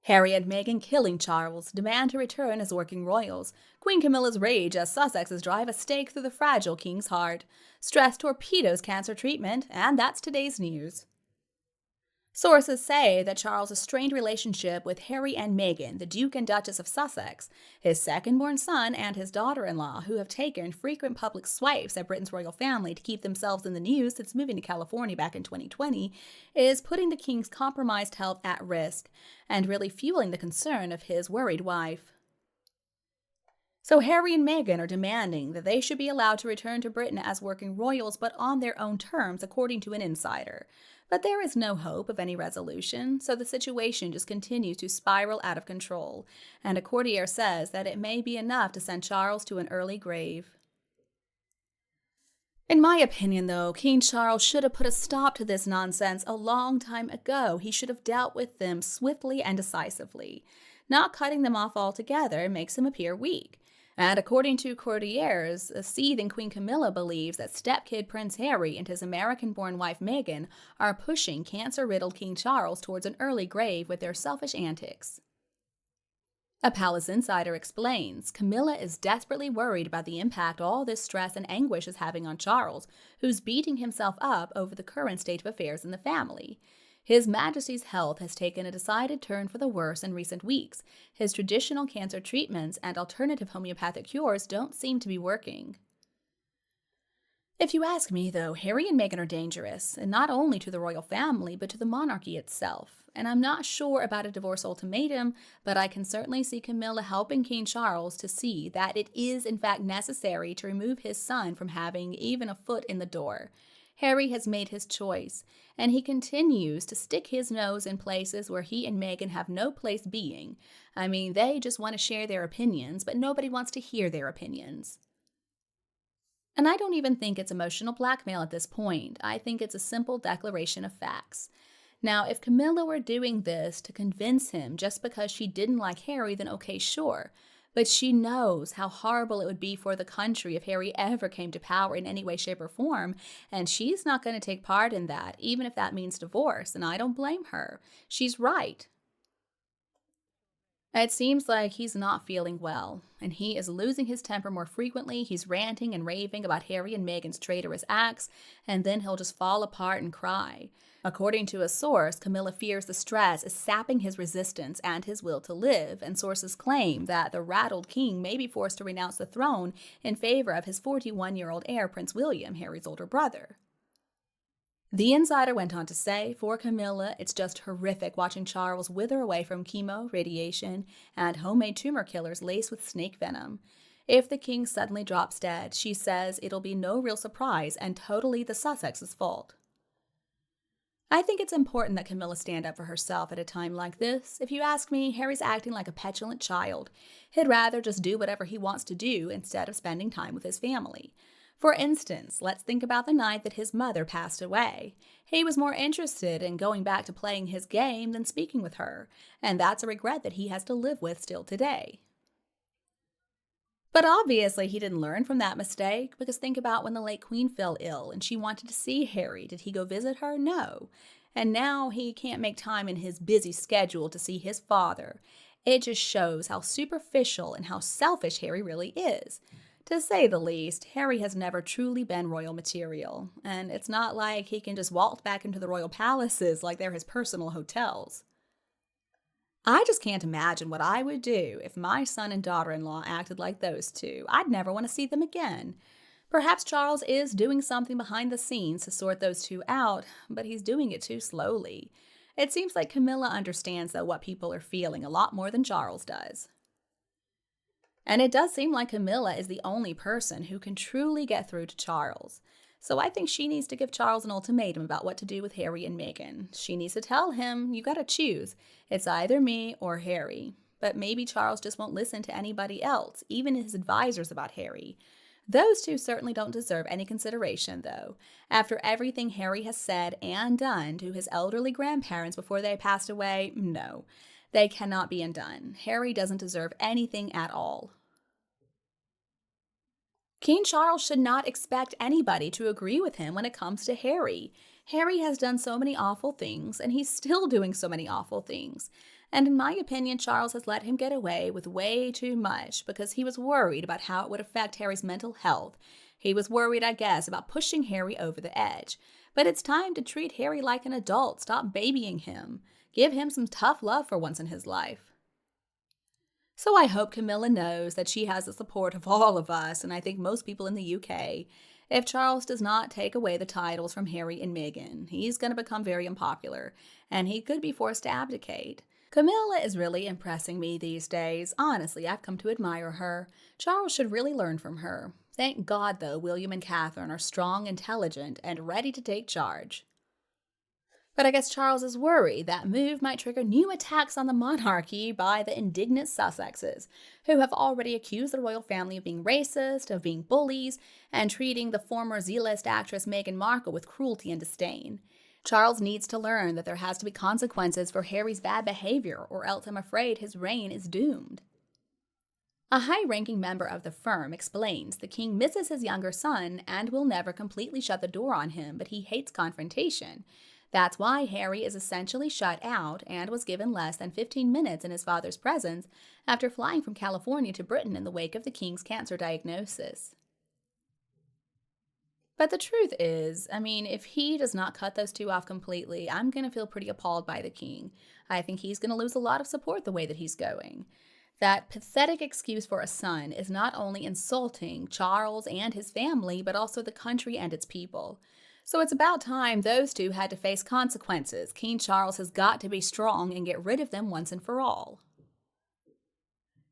Harry and Meghan killing Charles, demand to return as working royals. Queen Camilla's rage as Sussexes drive a stake through the fragile king's heart. Stress torpedoes cancer treatment, and that's today's news. Sources say that Charles' strained relationship with Harry and Meghan, the Duke and Duchess of Sussex, his second-born son and his daughter-in-law, who have taken frequent public swipes at Britain's royal family to keep themselves in the news since moving to California back in 2020, is putting the king's compromised health at risk and really fueling the concern of his worried wife. So Harry and Meghan are demanding that they should be allowed to return to Britain as working royals, but on their own terms, according to an insider. But there is no hope of any resolution, so the situation just continues to spiral out of control, and a courtier says that it may be enough to send Charles to an early grave. In my opinion, though, King Charles should have put a stop to this nonsense a long time ago. He should have dealt with them swiftly and decisively. Not cutting them off altogether makes him appear weak. And according to courtiers, a seething Queen Camilla believes that stepkid Prince Harry and his American-born wife Meghan are pushing cancer-riddled King Charles towards an early grave with their selfish antics. A palace insider explains, Camilla is desperately worried about the impact all this stress and anguish is having on Charles, who's beating himself up over the current state of affairs in the family. His Majesty's health has taken a decided turn for the worse in recent weeks. His traditional cancer treatments and alternative homeopathic cures don't seem to be working. If you ask me, though, Harry and Meghan are dangerous, and not only to the royal family, but to the monarchy itself. And I'm not sure about a divorce ultimatum, but I can certainly see Camilla helping King Charles to see that it is in fact necessary to remove his son from having even a foot in the door. Harry has made his choice, and he continues to stick his nose in places where he and Meghan have no place being. I mean, they just want to share their opinions, but nobody wants to hear their opinions. And I don't even think it's emotional blackmail at this point. I think it's a simple declaration of facts. Now, if Camilla were doing this to convince him just because she didn't like Harry, then okay, sure. But she knows how horrible it would be for the country if Harry ever came to power in any way, shape, or form, and she's not going to take part in that, even if that means divorce, and I don't blame her. She's right. It seems like he's not feeling well, and he is losing his temper more frequently. He's ranting and raving about Harry and Meghan's traitorous acts, and then he'll just fall apart and cry. According to a source, Camilla fears the stress is sapping his resistance and his will to live, and sources claim that the rattled king may be forced to renounce the throne in favor of his 41-year-old heir, Prince William, Harry's older brother. The insider went on to say, for Camilla, it's just horrific watching Charles wither away from chemo, radiation, and homemade tumor killers laced with snake venom. If the king suddenly drops dead, she says it'll be no real surprise and totally the Sussexes' fault. I think it's important that Camilla stand up for herself at a time like this. If you ask me, Harry's acting like a petulant child. He'd rather just do whatever he wants to do instead of spending time with his family. For instance, let's think about the night that his mother passed away. He was more interested in going back to playing his game than speaking with her, and that's a regret that he has to live with still today. But obviously he didn't learn from that mistake, because think about when the late Queen fell ill and she wanted to see Harry. Did he go visit her? No. And now he can't make time in his busy schedule to see his father. It just shows how superficial and how selfish Harry really is. To say the least, Harry has never truly been royal material, and it's not like he can just waltz back into the royal palaces like they're his personal hotels. I just can't imagine what I would do if my son and daughter-in-law acted like those two. I'd never want to see them again. Perhaps Charles is doing something behind the scenes to sort those two out, but he's doing it too slowly. It seems like Camilla understands, though, what people are feeling a lot more than Charles does. And it does seem like Camilla is the only person who can truly get through to Charles. So I think she needs to give Charles an ultimatum about what to do with Harry and Meghan. She needs to tell him, you gotta choose. It's either me or Harry. But maybe Charles just won't listen to anybody else, even his advisors about Harry. Those two certainly don't deserve any consideration, though. After everything Harry has said and done to his elderly grandparents before they passed away, no. They cannot be undone. Harry doesn't deserve anything at all. King Charles should not expect anybody to agree with him when it comes to Harry. Harry has done so many awful things, and he's still doing so many awful things. And in my opinion, Charles has let him get away with way too much because he was worried about how it would affect Harry's mental health. He was worried, I guess, about pushing Harry over the edge. But it's time to treat Harry like an adult. Stop babying him. Give him some tough love for once in his life. So I hope Camilla knows that she has the support of all of us, and I think most people in the UK. If Charles does not take away the titles from Harry and Meghan, he's going to become very unpopular, and he could be forced to abdicate. Camilla is really impressing me these days. Honestly, I've come to admire her. Charles should really learn from her. Thank God, though, William and Catherine are strong, intelligent, and ready to take charge. But I guess Charles is worried that move might trigger new attacks on the monarchy by the indignant Sussexes, who have already accused the royal family of being racist, of being bullies, and treating the former Z-list actress Meghan Markle with cruelty and disdain. Charles needs to learn that there has to be consequences for Harry's bad behavior, or else I'm afraid his reign is doomed. A high-ranking member of the firm explains the king misses his younger son and will never completely shut the door on him, but he hates confrontation. That's why Harry is essentially shut out and was given less than 15 minutes in his father's presence after flying from California to Britain in the wake of the king's cancer diagnosis. But the truth is, if he does not cut those two off completely, I'm going to feel pretty appalled by the king. I think he's going to lose a lot of support the way that he's going. That pathetic excuse for a son is not only insulting Charles and his family, but also the country and its people. So it's about time those two had to face consequences. King Charles has got to be strong and get rid of them once and for all.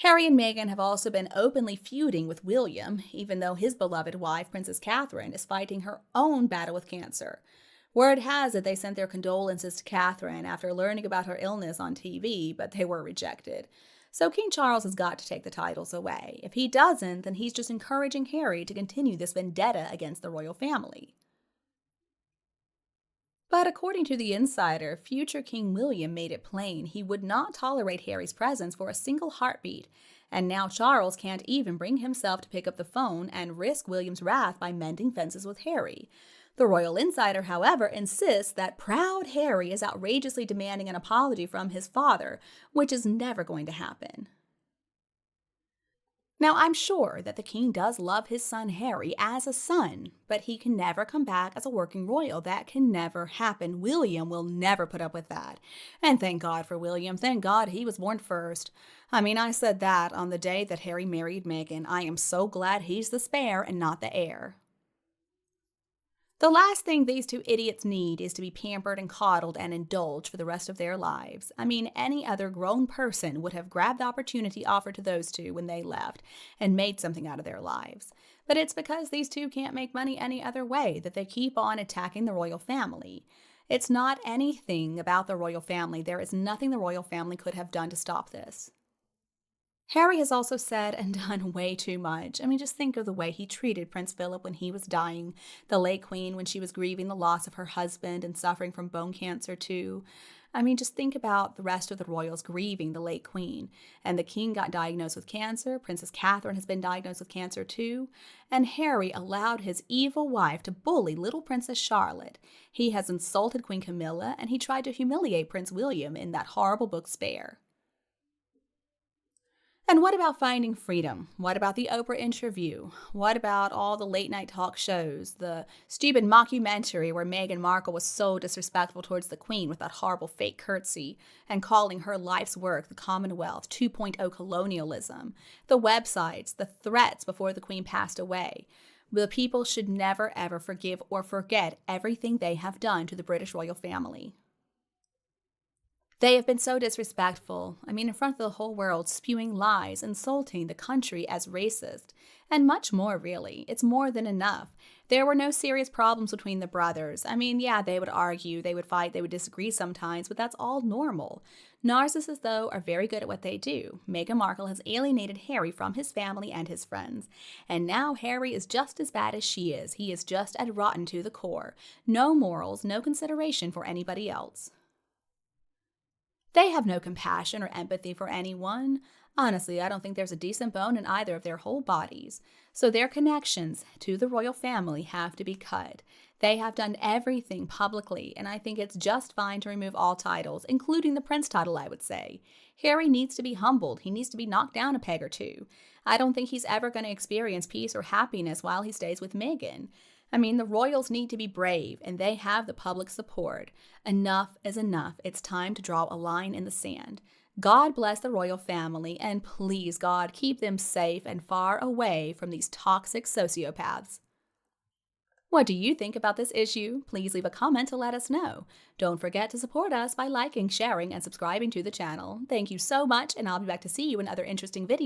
Harry and Meghan have also been openly feuding with William, even though his beloved wife, Princess Catherine, is fighting her own battle with cancer. Word has it they sent their condolences to Catherine after learning about her illness on TV, but they were rejected. So King Charles has got to take the titles away. If he doesn't, then he's just encouraging Harry to continue this vendetta against the royal family. But according to the insider, future King William made it plain he would not tolerate Harry's presence for a single heartbeat, and now Charles can't even bring himself to pick up the phone and risk William's wrath by mending fences with Harry. The royal insider, however, insists that proud Harry is outrageously demanding an apology from his father, which is never going to happen. Now, I'm sure that the king does love his son Harry as a son, but he can never come back as a working royal. That can never happen. William will never put up with that. And thank God for William. Thank God he was born first. I said that on the day that Harry married Meghan. I am so glad he's the spare and not the heir. The last thing these two idiots need is to be pampered and coddled and indulged for the rest of their lives. Any other grown person would have grabbed the opportunity offered to those two when they left and made something out of their lives. But it's because these two can't make money any other way that they keep on attacking the royal family. It's not anything about the royal family. There is nothing the royal family could have done to stop this. Harry has also said and done way too much. Just think of the way he treated Prince Philip when he was dying, the late Queen when she was grieving the loss of her husband and suffering from bone cancer too. Just think about the rest of the royals grieving the late Queen. And the King got diagnosed with cancer, Princess Catherine has been diagnosed with cancer too, and Harry allowed his evil wife to bully little Princess Charlotte. He has insulted Queen Camilla, and he tried to humiliate Prince William in that horrible book Spare. And what about finding freedom? What about the Oprah interview? What about all the late night talk shows? The stupid mockumentary where Meghan Markle was so disrespectful towards the Queen with that horrible fake curtsy and calling her life's work the Commonwealth 2.0 colonialism. The websites, the threats before the Queen passed away. The people should never ever forgive or forget everything they have done to the British royal family. They have been so disrespectful, in front of the whole world, spewing lies, insulting the country as racist, and much more, really. It's more than enough. There were no serious problems between the brothers. They would argue, they would fight, they would disagree sometimes, but that's all normal. Narcissists, though, are very good at what they do. Meghan Markle has alienated Harry from his family and his friends. And now Harry is just as bad as she is. He is just as rotten to the core. No morals, no consideration for anybody else. They have no compassion or empathy for anyone. Honestly, I don't think there's a decent bone in either of their whole bodies. So their connections to the royal family have to be cut. They have done everything publicly, and I think it's just fine to remove all titles, including the prince title, I would say. Harry needs to be humbled. He needs to be knocked down a peg or two. I don't think he's ever going to experience peace or happiness while he stays with Meghan. I mean, the royals need to be brave, and they have the public support. Enough is enough. It's time to draw a line in the sand. God bless the royal family, and please, God, keep them safe and far away from these toxic sociopaths. What do you think about this issue? Please leave a comment to let us know. Don't forget to support us by liking, sharing, and subscribing to the channel. Thank you so much, and I'll be back to see you in other interesting videos.